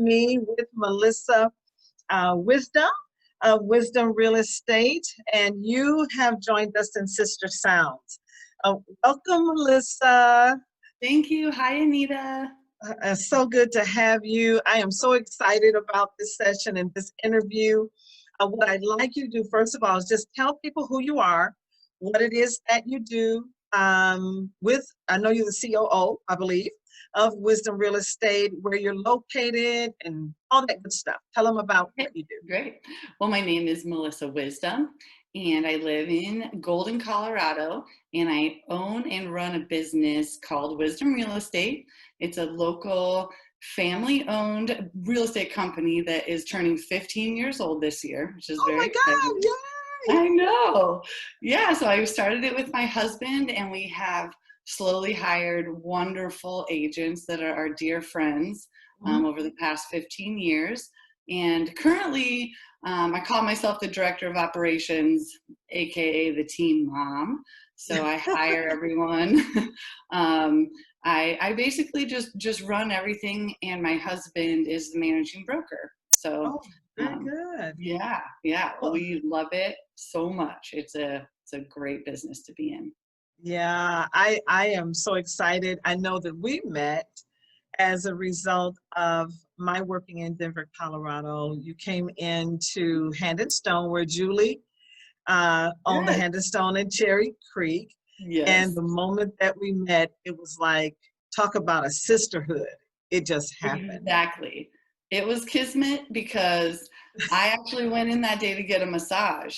me with Melissa Wisdom of Wisdom Real Estate, and you have joined us in Sister Sounds. Welcome, Melissa. Thank you. Hi, Anita. So good to have you. I am so excited about this session and this interview. What I'd like you to do, first of all, is just tell people who you are, what it is that you do I know you're the COO, I believe, of Wisdom Real Estate, where you're located and all that good stuff. Tell them about what you do. Great. Well, my name is Melissa Wisdom, and I live in Golden, Colorado, and I own and run a business called Wisdom Real Estate. It's a local family-owned real estate company that is turning 15 years old this year, which is very exciting. Oh my God, yay! I know. Yeah, so I started it with my husband, and we have slowly hired wonderful agents that are our dear friends over the past 15 years. And currently, I call myself the director of operations, AKA the team mom. So I hire everyone. I basically just run everything, and my husband is the managing broker. So very good. Yeah. We love it so much. It's a great business to be in. Yeah, I am so excited. I know that we met as a result of my working in Denver, Colorado. You came into Hand and Stone, where Julie owned the Hand and Stone in Cherry Creek. Yes. And the moment that we met, it was like, talk about a sisterhood. It just happened. Exactly. It was kismet, because I actually went in that day to get a massage,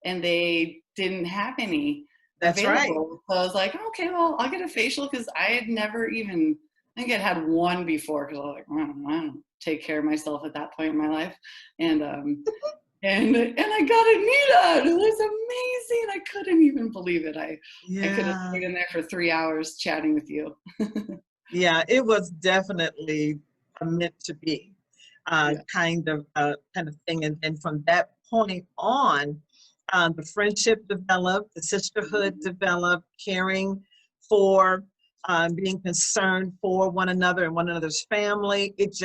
and they didn't have any available. Right. So I was like, okay, well, I'll get a facial, because I had never even, I think I'd had one before, because I was like, I don't take care of myself at that point in my life. And and I got Anita. It was amazing. I couldn't even believe it. I could have stayed in there for 3 hours chatting with you. Yeah, it was definitely meant to be kind of thing. And from that point on, the friendship developed, the sisterhood developed, caring for, being concerned for one another and one another's family. It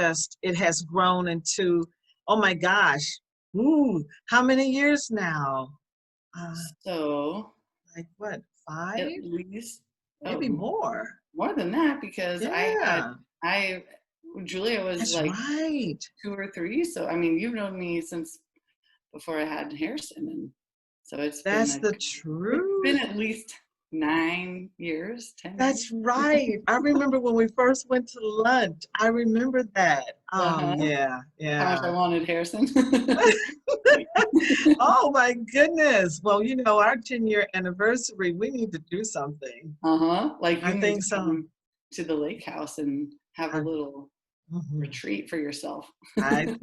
has grown into, oh my gosh, how many years now? So, like what, 5? At least maybe more. More than that, because Julia was like 2 or 3. So I mean, you've known me since before I had Harrison, and so it's the truth. It's been at least 9 years, 10 That's years. right. I remember when we first went to lunch. I remember that. Yeah. How much I wanted Harrison. Oh my goodness. Well, our 10-year anniversary, we need to do something. Like you I think so. To the lake house and have a little retreat for yourself. I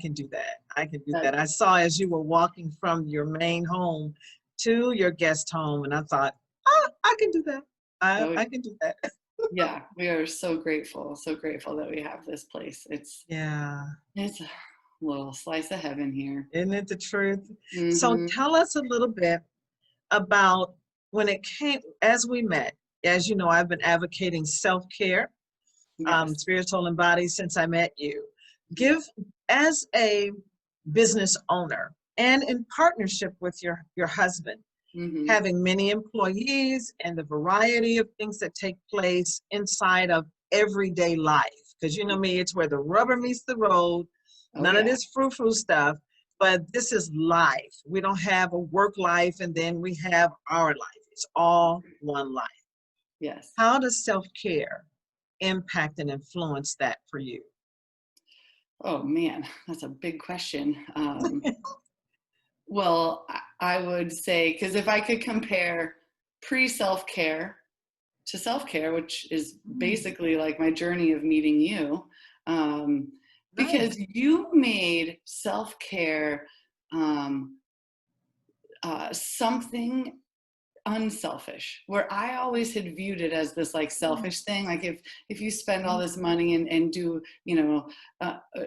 can do that. I can do that. I saw as you were walking from your main home to your guest home, and I thought, I can do that. I can do that. Yeah, we are so grateful that we have this place. It's a little slice of heaven here. Isn't it the truth? So tell us a little bit about when it came, as we met. As you know, I've been advocating self-care, spiritual and body, since I met you. Give, as a business owner and in partnership with your husband, having many employees and the variety of things that take place inside of everyday life. Because you know me, it's where the rubber meets the road. None of this frou-frou stuff, but this is life. We don't have a work life and then we have our life. It's all one life. Yes. How does self-care impact and influence that for you? Oh man, that's a big question. Well, I would say, because if I could compare pre-self-care to self-care, which is basically like my journey of meeting you, because you made self-care something unselfish, where I always had viewed it as this like selfish thing. Like if you spend all this money and do,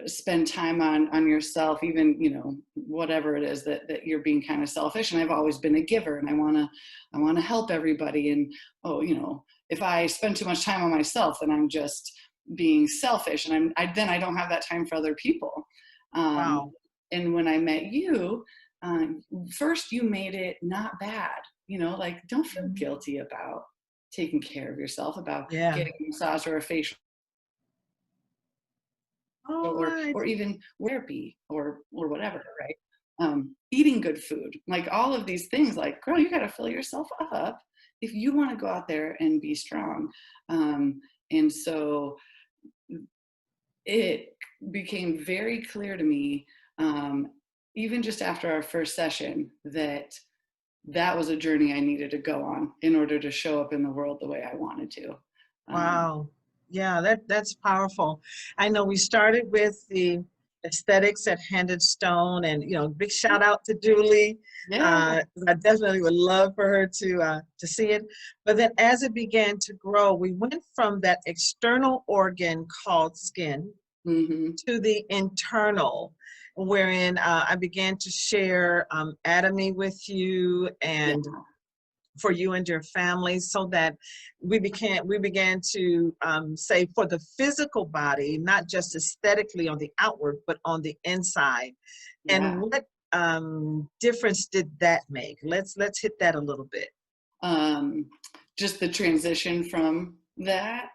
spend time on yourself, even, whatever it is that you're being kind of selfish. And I've always been a giver, and I want to help everybody. And, if I spend too much time on myself, then I'm just being selfish, and then I don't have that time for other people. Wow. And when I met you, first you made it not bad, like don't feel guilty about taking care of yourself, about Yeah. getting a massage or a facial All right. or even therapy or whatever, right? Eating good food, like all of these things, like girl, you got to fill yourself up if you want to go out there and be strong. And so it became very clear to me, even just after our first session, that was a journey I needed to go on in order to show up in the world the way I wanted to. Wow. Yeah, that's powerful. I know we started with the aesthetics at Handed Stone, and big shout out to Julie. Yeah. I definitely would love for her to see it. But then as it began to grow, we went from that external organ called skin Mm-hmm. to the internal, wherein I began to share anatomy with you and Yeah. for you and your family, so that we began to say for the physical body, not just aesthetically on the outward, but on the inside. And Yeah. what difference did that make? Let's hit that a little bit. Just the transition from that.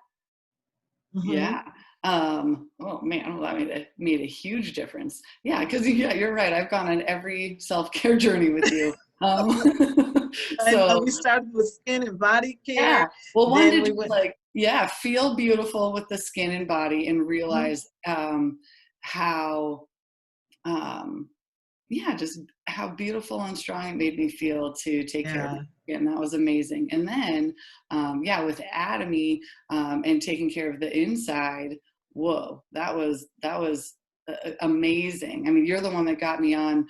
Mm-hmm. Yeah. Oh man, well, that made a huge difference. Yeah, because you're right. I've gone on every self-care journey with you. I know So we started with skin and body yeah. care. Well, one Then to we just went. like, yeah, feel beautiful with the skin and body and Mhm. realize how yeah, just how beautiful and strong it made me feel to take care of Yeah. my skin. That was amazing. And then, yeah, with Atomy and taking care of the inside, whoa, that was amazing. I mean, you're the one that got me on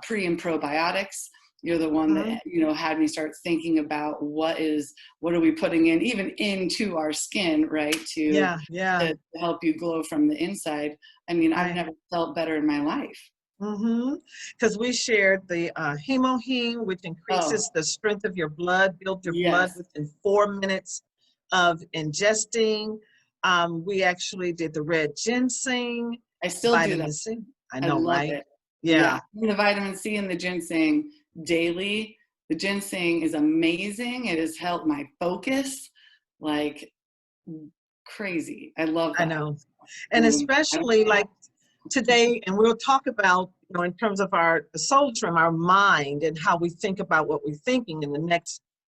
pre and probiotics. You're the one Mhm. that had me start thinking about what are we putting in, even into our skin, right? To Yeah. Yeah. help you glow from the inside. I mean, I've Right. never felt better in my life. Mm-hmm. Because we shared the hemoheme, which Oh, increases the strength of your blood, build your blood yes. within 4 minutes of ingesting. We actually did the red ginseng, I still do that. vitamin C. I I know, love right? it. Yeah, Yeah. The vitamin C and the ginseng daily. The ginseng is amazing. It has helped my focus like crazy. I love I that. know. And I don't especially know. like today, and we'll talk about, in terms of our the soul trim, our mind and how we think about what we're thinking in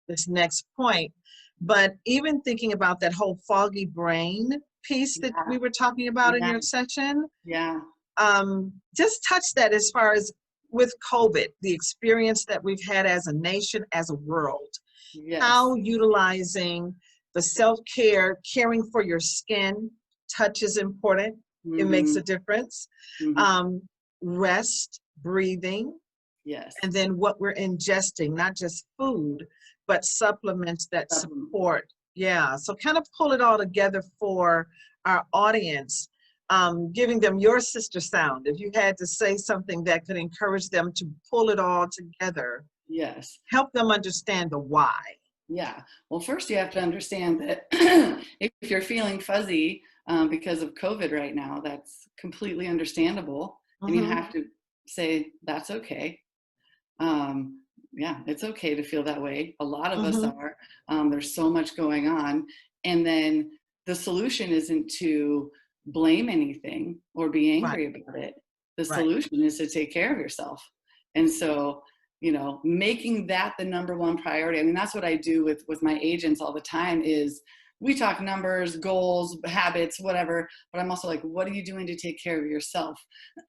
this next point. But even thinking about that whole foggy brain piece that Yeah. we were talking about in Yeah. your session, Yeah. just touch that as far as with COVID, the experience that we've had as a nation, as a world, Yes. how utilizing the self-care, caring for your skin, touch is important. It makes Mm-hmm. a difference. Mm-hmm. Um, Rest, breathing, Yes. and then what we're ingesting, not just food, but supplements that Supplement. support. Yeah, so kind of pull it all together for our audience, giving them your sister sound. If you had to say something that could encourage them to pull it all together, Yes. help them understand the why. Yeah. Well, first you have to understand that if you're feeling fuzzy because of COVID right now, that's completely understandable. And you Mm-hmm. have to say, that's okay. Yeah, it's okay to feel that way. A lot of us Mm-hmm. are. There's so much going on. And then the solution isn't to blame anything or be Right, angry about it. The right. solution is to take care of yourself. And so, making that the number one priority. I mean, that's what I do with my agents all the time is we talk numbers, goals, habits, whatever, but I'm also like, what are you doing to take care of yourself?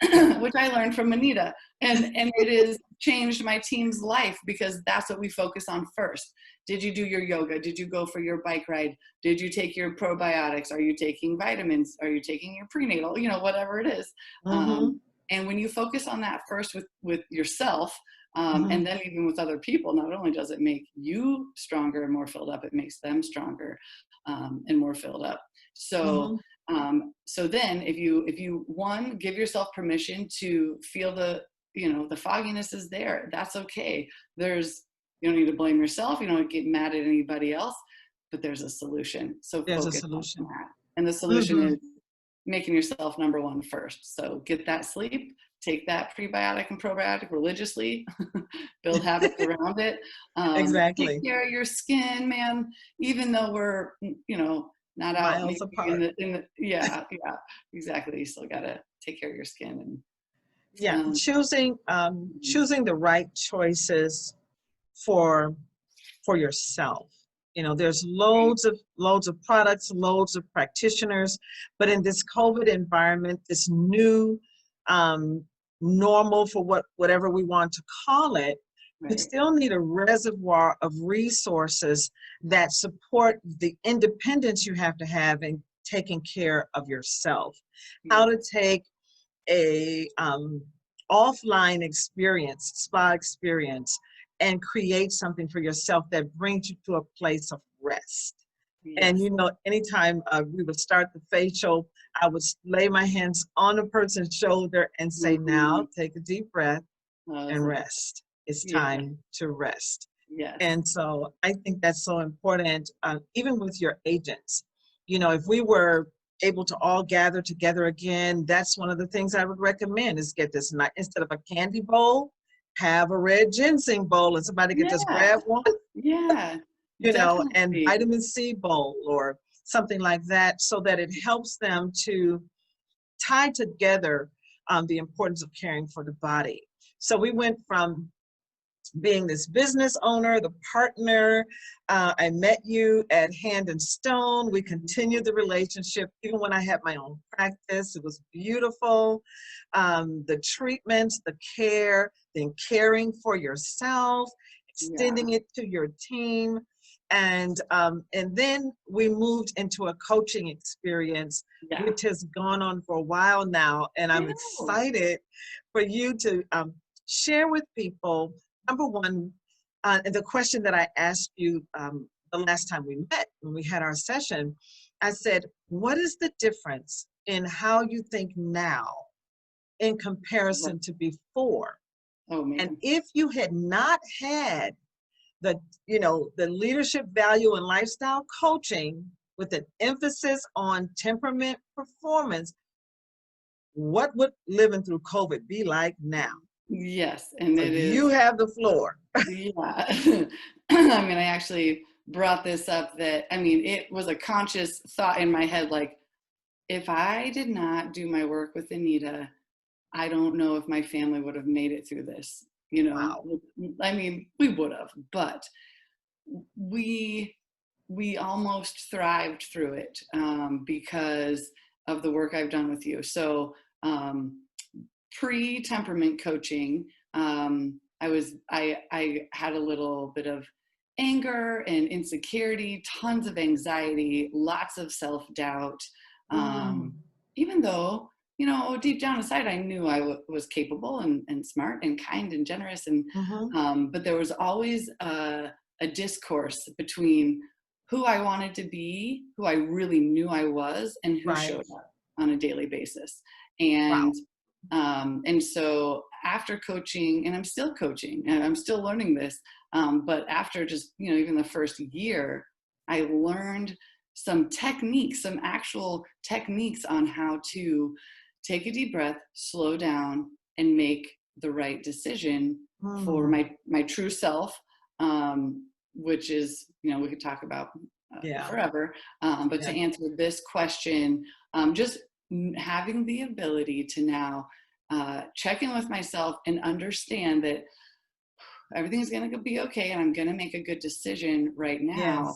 Yeah. Which I learned from Anita. And it has changed my team's life because that's what we focus on first. Did you do your yoga? Did you go for your bike ride? Did you take your probiotics? Are you taking vitamins? Are you taking your prenatal? Whatever it is. Mm-hmm. And when you focus on that first with yourself, Mm-hmm. and then even with other people, not only does it make you stronger and more filled up, it makes them stronger and more filled up. So Mm-hmm. so then if you one, give yourself permission to feel the fogginess is there. That's okay. You don't need to blame yourself. You don't get mad at anybody else, but there's a solution. So There's a focus on solution. that. And the solution is making yourself number one first. So get that sleep, take that prebiotic and probiotic religiously, build habits around it. Exactly. Take care of your skin, man, even though we're, not out Miles maybe apart. yeah, exactly. You still got to take care of your skin. Yeah, And choosing the right choices for yourself. There's loads of products, loads of practitioners, but in this COVID environment, this new normal, for whatever we want to call it, you still need a reservoir of resources that support the independence you have to have in taking care of yourself. How to take a offline experience, spa experience, and create something for yourself that brings you to a place of rest. And anytime we would start the facial, I would lay my hands on a person's shoulder and say, now take a deep breath and rest. It's time to rest. Yes. And so I think that's so important, even with your agents. If we were able to all gather together again, that's one of the things I would recommend is get this night, instead of a candy bowl, have a red ginseng bowl and somebody could just grab one. Yeah. And vitamin C bowl or something like that, so that it helps them to tie together the importance of caring for the body. So we went from being this business owner, the partner. I met you at Hand and Stone. We continued the relationship even when I had my own practice. It was beautiful. The treatments, the care, then caring for yourself, extending it to your team. And then we moved into a coaching experience, which has gone on for a while now. And I'm excited for you to share with people. Number one, the question that I asked you the last time we met, when we had our session, I said, what is the difference in how you think now in comparison to before? Oh, man. And if you had not had the leadership value and lifestyle coaching with an emphasis on temperament performance, what would living through COVID be like now? Yes, and so it is. You have the floor. Yeah. I actually brought this up it was a conscious thought in my head, like, if I did not do my work with Anita, I don't know if my family would have made it through this. Wow. We would have, but we almost thrived through it because of the work I've done with you. So pre-temperament coaching, I had a little bit of anger and insecurity, tons of anxiety, lots of self-doubt. Even though, deep down inside, I knew I was capable and smart and kind and generous. And but there was always a discourse between who I wanted to be, who I really knew I was, and who showed up on a daily basis. And and so after coaching, and I'm still coaching, and I'm still learning this, but after just, even the first year, I learned some techniques, some actual techniques on how to take a deep breath, slow down, and make the right decision for my true self, which is, we could talk about forever. But to answer this question, just having the ability to now check in with myself and understand that everything's going to be okay and I'm going to make a good decision right now.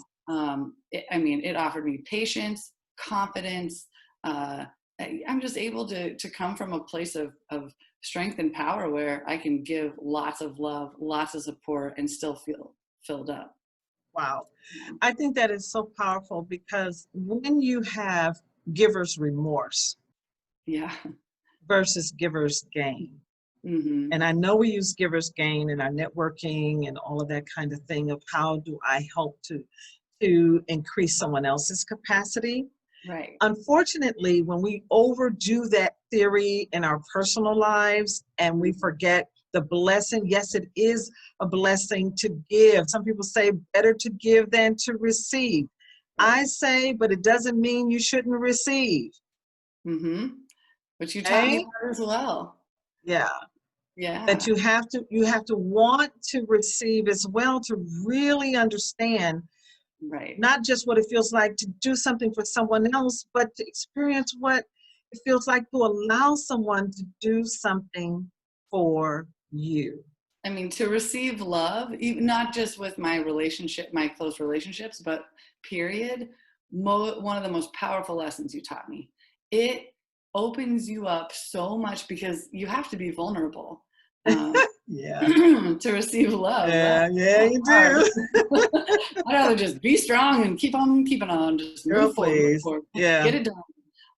It offered me patience, confidence. I'm just able to come from a place of strength and power where I can give lots of love, lots of support, and still feel filled up. Wow. I think that is so powerful, because when you have giver's remorse versus giver's gain, and I know we use giver's gain in our networking and all of that kind of thing of how do I help to increase someone else's capacity. Right. Unfortunately, when we overdo that theory in our personal lives and we forget the blessing, yes, it is a blessing to give. Some people say better to give than to receive. I say, but it doesn't mean you shouldn't receive. Mm-hmm. Which you taught me Okay? about as well. Yeah. That Yeah. you have to want to receive as well, to really understand Right. not just what it feels like to do something for someone else, but to experience what it feels like to allow someone to do something for you. I mean, to receive love, not just with my relationship, my close relationships, but period, one of the most powerful lessons you taught me. It opens you up so much because you have to be vulnerable Yeah. to receive love. Yeah, yeah, That's you hard. do. I'd rather just be strong and keep on keeping on, just Girl, move please. forward, Yeah, get it done.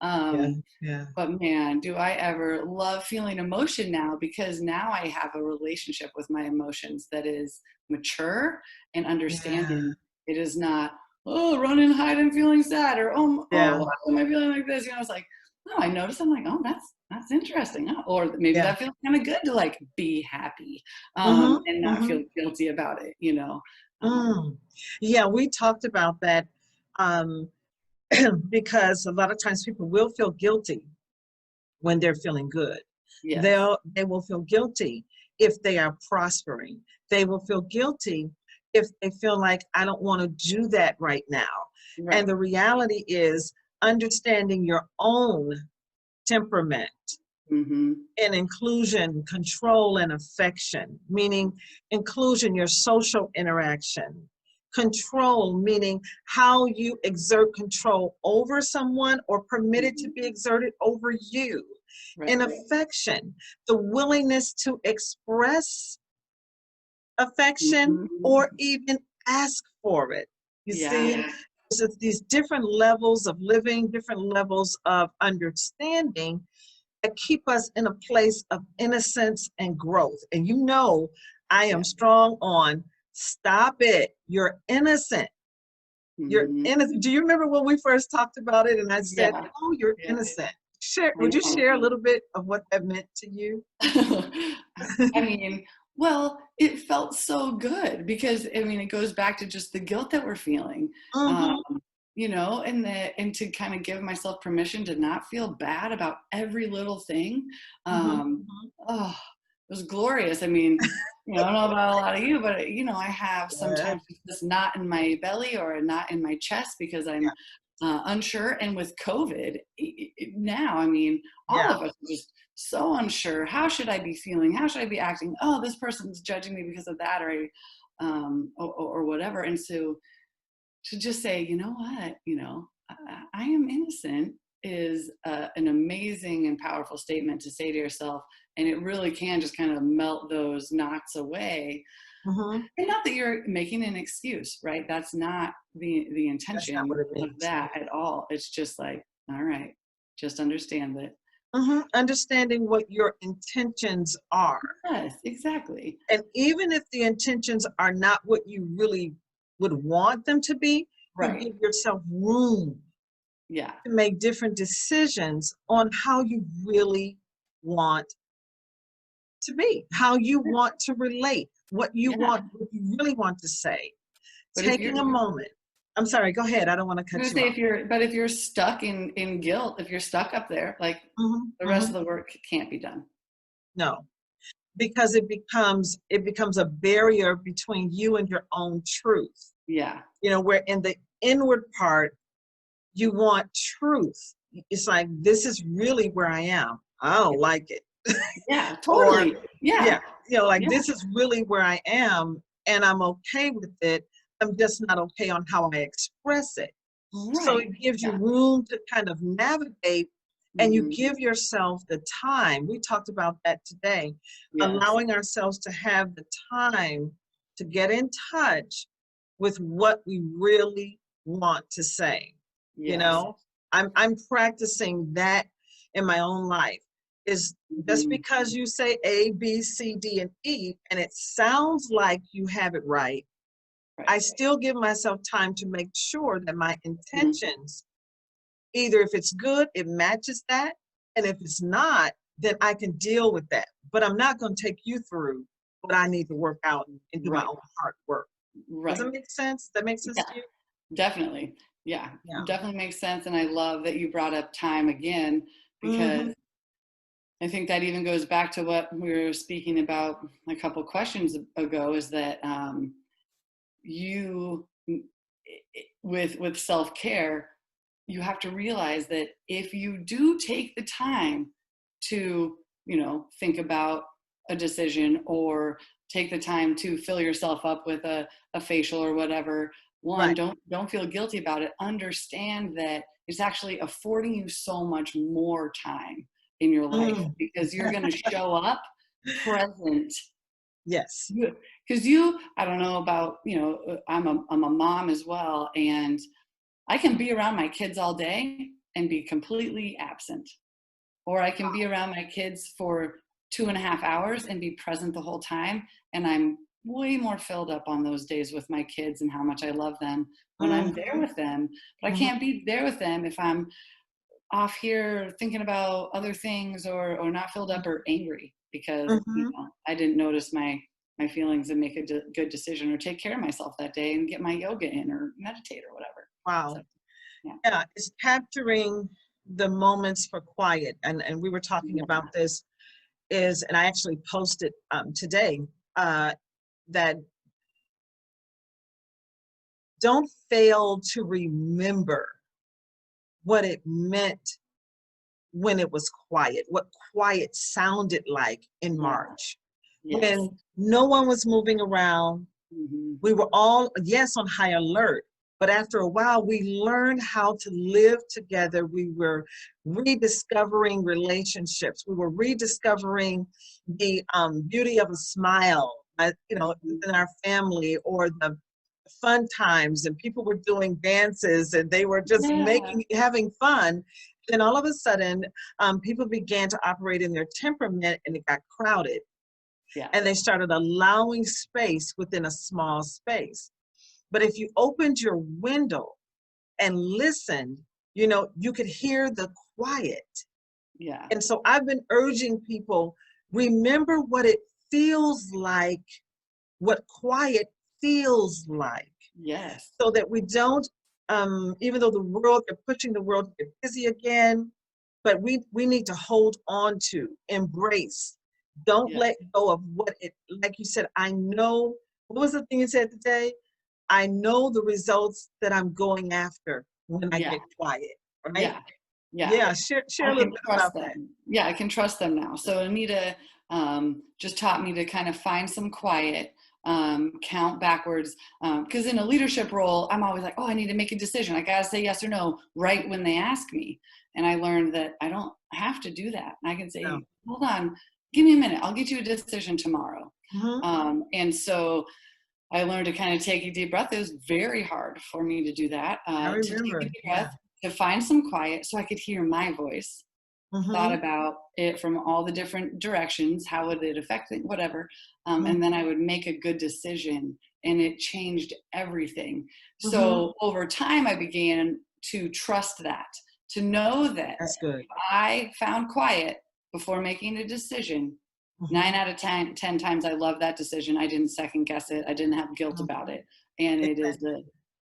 yeah, Um, yeah, but man, do I ever love feeling emotion now, because now I have a relationship with my emotions that is mature and yeah, understanding. It is not, oh, running, hiding, feeling sad, or yeah, why am I feeling like this? It's like, no, I notice. I'm like, oh, that's interesting. Oh, or maybe yeah. that feels kind of good to like be happy, Mm-hmm, and not mm-hmm. feel guilty about it. Mm. Yeah, we talked about that um, because a lot of times people will feel guilty when they're feeling good. Yes, They will feel guilty if they are prospering. They will feel guilty if they feel like I don't want to do that right now. And right. the reality is understanding your own temperament Mm-hmm. and inclusion, control, and affection, meaning inclusion, your social interaction. Control, meaning how you exert control over someone or permit it to Mm-hmm. be exerted over you. And Right. affection, the willingness to express affection or Mm-hmm. even ask for it. You see, Yeah. so these different levels of living, different levels of understanding that keep us in a place of innocence and growth. And I Yeah. am strong on stop it. You're innocent. You're Mm-hmm. innocent. Do you remember when we first talked about it and I said, Yeah. oh, you're Yeah. innocent? I Would you know. share a little bit of what that meant to you? I mean, well, it felt so good because I mean, it goes back to just the guilt that we're feeling, um, Mm-hmm. and to kind of give myself permission to not feel bad about every little thing. Um, Mm-hmm. oh, it was glorious. I mean, I don't know about a lot of you, but I have Yeah, sometimes this knot in my belly or a knot in my chest because I'm unsure. And with COVID now, I mean, all yeah, of us are just so unsure. How should I be feeling? How should I be acting? Oh, this person's judging me because of that, or whatever. And so to just say, you know what, I am innocent is an amazing and powerful statement to say to yourself, and it really can just kind of melt those knots away. mm-hmm. And not that you're making an excuse, right? That's not the That's not what intention it of means. that at all. It's just like, all right, just understand that. Mm-hmm. Understanding what your intentions are. Yes, exactly. And even if the intentions are not what you really would want them to be, you Right. give yourself room Yeah. to make different decisions on how you really want to be, how you want to relate, Yeah. what you really want to say. But if you're Taking a moment. I'm sorry, go ahead. I don't want to I'm cut gonna you say off. if you're stuck in guilt, if you're stuck up there, like Hmm. the rest Hmm. of the work can't be done. No, because it becomes a barrier between you and your own truth. Yeah. Where in the inward part, you want truth. It's like, this is really where I am. I don't like it. Yeah, Or, totally. Yeah. yeah, like, Yeah. this is really where I am and I'm okay with it. I'm just not okay on how I express it. So Right. it gives you Yeah. room to kind of navigate, and you Hmm. give yourself the time. We talked about that today, Yes. allowing ourselves to have the time to get in touch with what we really want to say. You Yes. know, I'm practicing that in my own life. Is just Hmm. because you say A, B, C, D, and E, and it sounds like you have it right, I Right. still give myself time to make sure that my Mhm. intentions, either if it's good, it matches that, and if it's not, then I can deal with that. But I'm not going to take you through what I need to work out and do my Right. own hard work. Does that Right. make sense? That makes sense Yeah. to you? Definitely. Yeah, Yeah. definitely makes sense. And I love that you brought up time again, because I think that even goes back to what we were speaking about a couple questions ago, is that you, with self-care, you have to realize that if you do take the time to, think about a decision, or take the time to fill yourself up with a facial or whatever, one, Right. don't feel guilty about it. Understand that it's actually affording you so much more time in your life, Mm. because you're going to show up present. Yes. Because I don't know about, I'm a mom as well, and I can be around my kids all day and be completely absent. Or I can be around my kids for 2.5 hours and be present the whole time. And I'm way more filled up on those days with my kids and how much I love them when I'm there with them. But I can't be there with them if I'm off here thinking about other things, or not filled up or angry because I didn't notice my feelings and make a good decision, or take care of myself that day and get my yoga in or meditate or whatever. Wow. So, yeah. Yeah, it's capturing the moments for quiet. And we were talking about this, and I actually posted today, that don't fail to remember what it meant when it was quiet, what quiet sounded like in Yeah. March, Yes. when no one was moving around. We were all, yes, on high alert, but after a while, we learned how to live together. We were rediscovering relationships. We were rediscovering the beauty of a smile, in our family, or the fun times, and people were doing dances, and they were just having fun. Then all of a sudden, people began to operate in their temperament, and it got crowded. Yeah. And they started allowing space within a small space. But if you opened your window and listened, you could hear the quiet. Yeah. And so I've been urging people, remember what it feels like, what quiet feels like, Yes. so that we don't, even though they're pushing the world to get busy again, but we need to hold on to, embrace. Don't let go of what it, like you said, I know, what was the thing you said today? I know the results that I'm going after when I get quiet, right? Yeah. Yeah. Yeah, share I a little can bit trust about that. them. Yeah, I can trust them now. So Anita just taught me to kind of find some quiet, count backwards. Because in a leadership role, I'm always like, oh, I need to make a decision. I got to say yes or no right when they ask me. And I learned that I don't have to do that. I can say, No. hold on, give me a minute. I'll get you a decision tomorrow. And so I learned to kind of take a deep breath. It was very hard for me to do that, I to take remember. a deep breath, to find some quiet so I could hear my voice. Thought about it from all the different directions. How would it affect it? Whatever. And then I would make a good decision, and it changed everything. So over time, I began to trust that, to know that That's good. I found quiet before making a decision. 9 out of 10 times I love that decision. I didn't second guess it. I didn't have guilt about it. And it is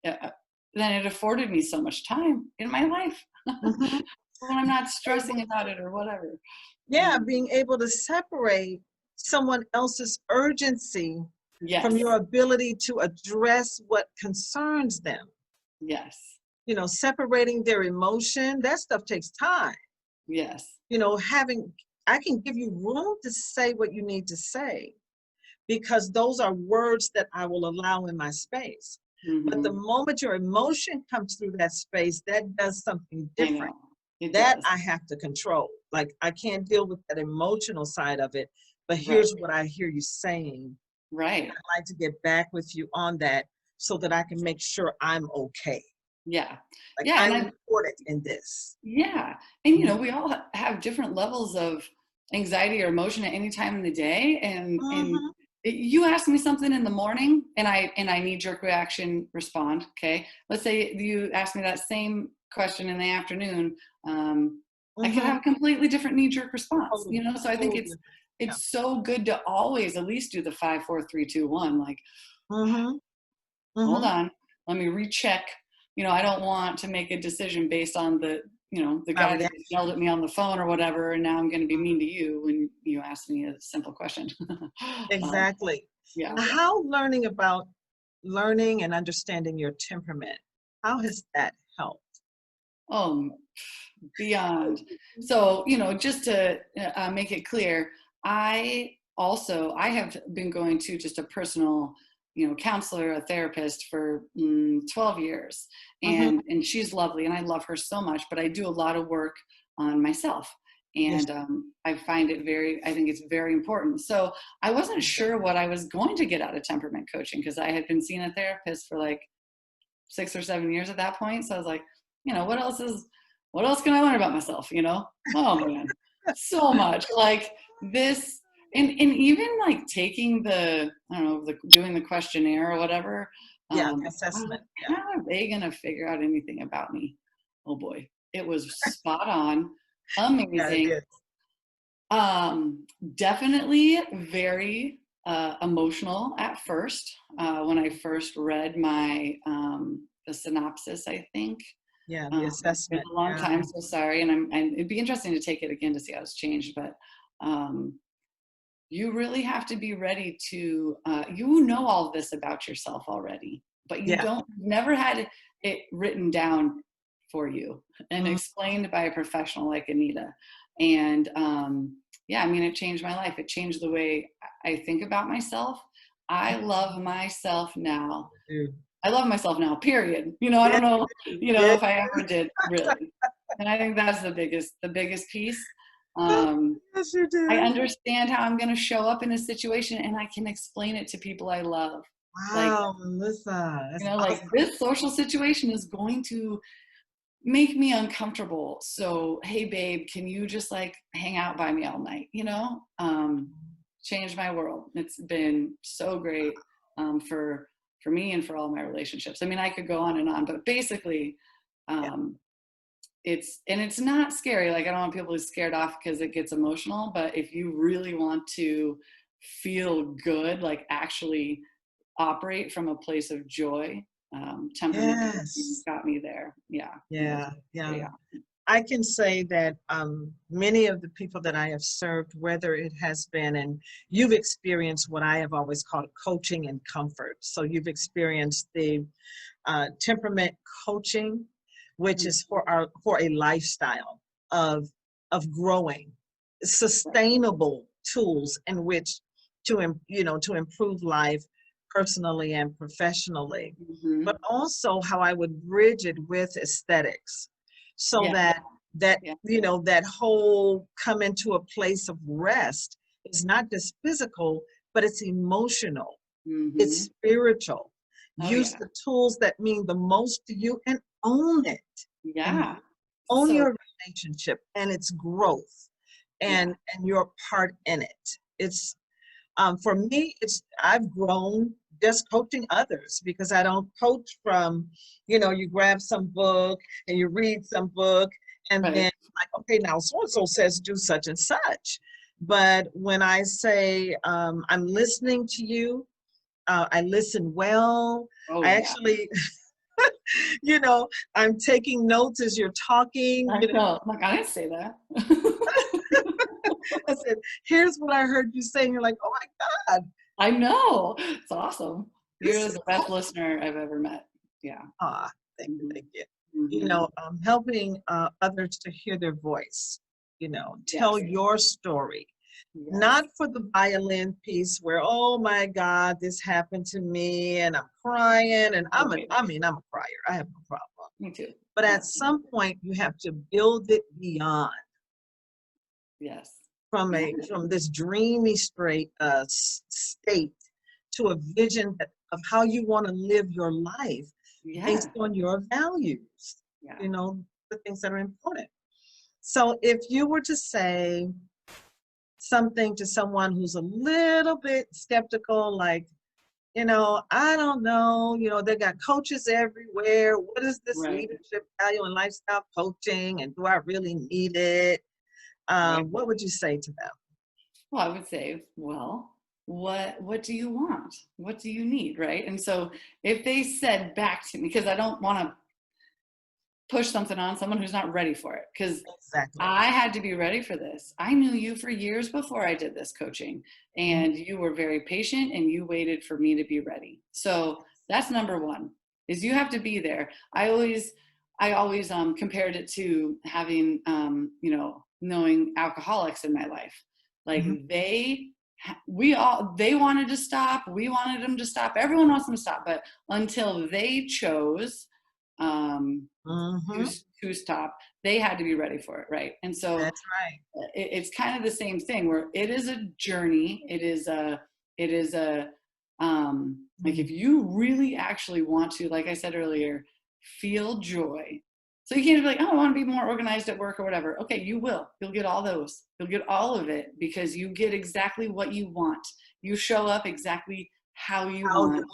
then it afforded me so much time in my life when I'm not stressing about it or whatever. Yeah, being able to separate someone else's urgency from Yes. your ability to address what concerns them. Yes. Separating their emotion, that stuff takes time. Yes. I can give you room to say what you need to say, because those are words that I will allow in my space. But the moment your emotion comes through that space, that does something different. That does. I have to control. Like, I can't deal with that emotional side of it, but here's what I hear you saying. Right. I'd like to get back with you on that so that I can make sure I'm okay. Yeah. Like, Yeah. I'm important in this. Yeah. And, we all have different levels of anxiety or emotion at any time in the day. And you ask me something in the morning and I knee-jerk reaction respond. Okay. Let's say you ask me that same question in the afternoon. I could have a completely different knee-jerk response, so I think it's so good to always at least do the 5, 4, 3, 2, 1. Like, hold on, let me recheck I don't want to make a decision based on the My guy that reaction. yelled at me on the phone or whatever, and now I'm going to be mean to you when you ask me a simple question. um, Exactly. yeah. How learning and understanding your temperament, how has that helped? Oh, beyond. So, just to make it clear, I have been going to just a personal, counselor, a therapist for 12 years. Mm-hmm. And she's lovely and I love her so much, but I do a lot of work on myself. Yes. And I think it's very important. So I wasn't sure what I was going to get out of temperament coaching because I had been seeing a therapist for like 6 or 7 years at that point. So I was like, what else can I learn about myself? Oh man, so much like this. And even like taking I don't know, doing the questionnaire or whatever. Yeah, the I was like, assessment. Yeah. how are they going to figure out anything about me? Oh boy, it was spot on, Yeah, it amazing. is. Definitely very emotional at first when I first read the synopsis, I think. Yeah, the It's been assessment. a long Yeah. time, so sorry, and it'd be interesting to take it again to see how it's changed. But um, you really have to be ready to, you know all of this about yourself already, but Yeah. never had it written down for you and Mhm. explained by a professional like Anita. And yeah, I mean, it changed my life. It changed the way I think about myself. I love myself now. Dude. I love myself now, period. I Yeah, don't know, you do. Yeah. if I ever did really. And I think that's the biggest piece. Um, Yes, you I do. understand how I'm going to show up in a situation and I can explain it to people I love. Like, Wow, Melissa, that's like awesome. this social situation is going to make me uncomfortable. So, hey, babe, can you just like hang out by me all night? Changed my world. It's been so great for me and for all my relationships. I mean, I could go on and on, but basically, Yeah. um, it's not scary. Like I don't want people to be scared off because it gets emotional. But if you really want to feel good, like actually operate from a place of joy, temperament Yes. got me there. Yeah. Yeah. So, Yeah. yeah. I can say that many of the people that I have served, whether it has been, and you've experienced what I have always called coaching and comfort. So you've experienced the temperament coaching, which is for a lifestyle of growing, sustainable tools in which to improve life personally and professionally, Mm-hmm. but also how I would bridge it with aesthetics, so Yeah. that Yeah. that whole come into a place of rest is not just physical, but it's emotional, it's Mm-hmm. spiritual. Oh Use yeah. the tools that mean the most to you and own it, and Yeah. own So your relationship and its growth, yeah. and your part in it. It's for me, it's I've grown just coaching others, because I don't coach from, you grab some book and you read some book and Right. then like, okay, now so and so says do such and such. But when I say I'm listening to you, I listen well. Oh I yeah. actually, I'm taking notes as you're talking. I know. Like I didn't say that. I said, here's what I heard you say. And you're like, oh my God, I know. It's awesome. this You're is the best listener I've ever met. Yeah. ah, thank you, Mm-hmm. thank you. Mm-hmm. Helping others to hear their voice, tell Yes. your story, not Yes. for the violin piece where, oh my God, this happened to me and I'm crying, and Okay. I'm a crier. I have no problem. Me too. But Yeah. at some point you have to build it beyond, Yes. from Yeah. this dreamy state to a vision of how you want to live your life based Yeah. on your values, Yeah. the things that are important. So if you were to say something to someone who's a little bit skeptical, like, I don't know, they got coaches everywhere. What is this Right. leadership value and lifestyle coaching? And do I really need it? Right. What would you say to them? Well, I would say, well, what do you want? What do you need? Right. And so if they said back to me, because I don't want to push something on someone who's not ready for it, because Exactly. I had to be ready for this. I knew you for years before I did this coaching, and you were very patient and you waited for me to be ready. So that's number one, is you have to be there. I always compared it to having, knowing alcoholics in my life. Like they wanted to stop. We wanted them to stop. Everyone wants them to stop, but until they chose, to stop, they had to be ready for it, right? And so that's right. It's kind of the same thing, where it is a journey. It is a like, if you really actually want to, like I said earlier, feel joy. So you can't be like, oh, I want to be more organized at work or whatever. Okay, you will. You'll get all those. You'll get all of it, because you get exactly what you want. You show up exactly how you want.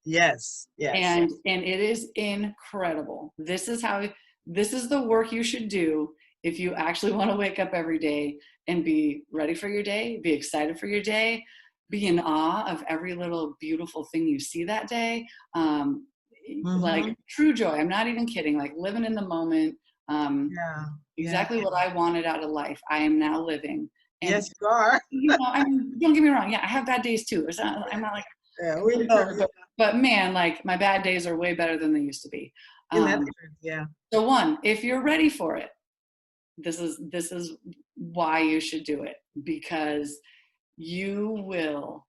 Yes. And it is incredible. This is the work you should do if you actually want to wake up every day and be ready for your day, be excited for your day, be in awe of every little beautiful thing you see that day. Like true joy. I'm not even kidding. Like living in the moment. Exactly what I wanted out of life, I am now living. And, yes, you are. Don't get me wrong. Yeah, I have bad days too. I'm not like, yeah, we know. But man, like my bad days are way better than they used to be. Yeah. So one, if you're ready for it, this is why you should do it, because you will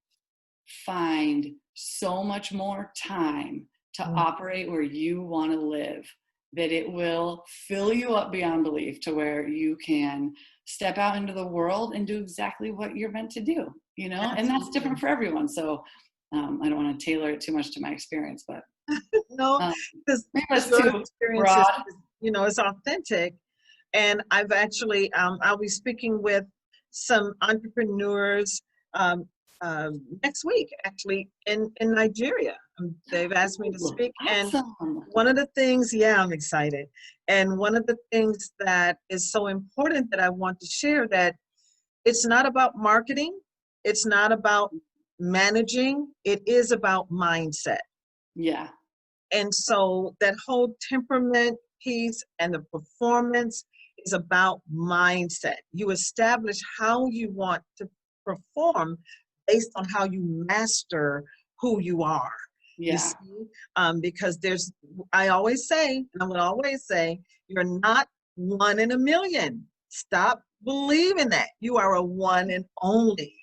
find so much more time to operate where you want to live, that it will fill you up beyond belief, to where you can step out into the world and do exactly what you're meant to do, Absolutely. And that's different for everyone. So I don't want to tailor it too much to my experience, but no, because your experience is, it's authentic. And I've actually, I'll be speaking with some entrepreneurs next week, actually, in Nigeria. They've asked me to speak. Awesome. And one of the things, I'm excited. And one of the things that is so important that I want to share, that it's not about marketing. It's not about managing. It is about mindset. Yeah. And so that whole temperament piece and the performance is about mindset. You establish how you want to perform based on how you master who you are. Yeah. You see? Because I always say, and I'm going to always say, you're not one in a million. Stop believing that. You are a one and only.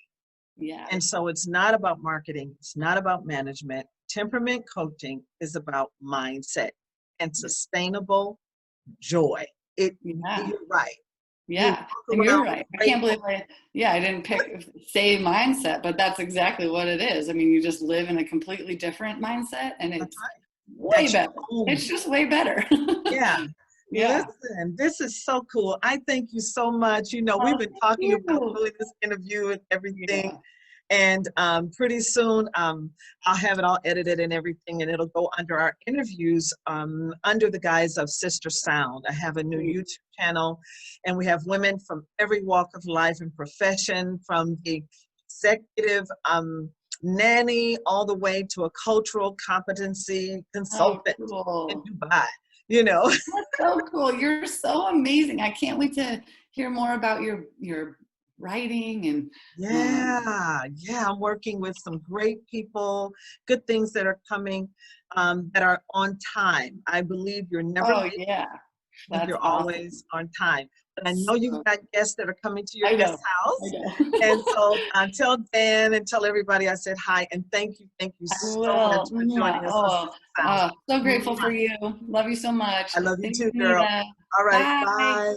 Yeah. And so it's not about marketing. It's not about management. Temperament coaching is about mindset and sustainable joy. You're right. Yeah, and you're right. I can't believe I didn't say mindset, but that's exactly what it is. I mean, you just live in a completely different mindset, and it's way better. It's just way better. Yeah. Listen, this is so cool. I thank you so much. We've been talking about doing this interview and everything. Yeah. And pretty soon, I'll have it all edited and everything, and it'll go under our interviews under the guise of Sister Sound. I have a new YouTube channel, and we have women from every walk of life and profession, from the executive nanny all the way to a cultural competency consultant in Dubai. That's so cool. You're so amazing. I can't wait to hear more about your writing and I'm working with some great people, good things that are coming that are on time. I believe you're never late. You're always on time. But I know you've got guests that are coming to your guest house. And so tell Dan and tell everybody I said hi, and thank you so much for joining us. So grateful for you. Love you so much. I love you too, girl. All right, bye.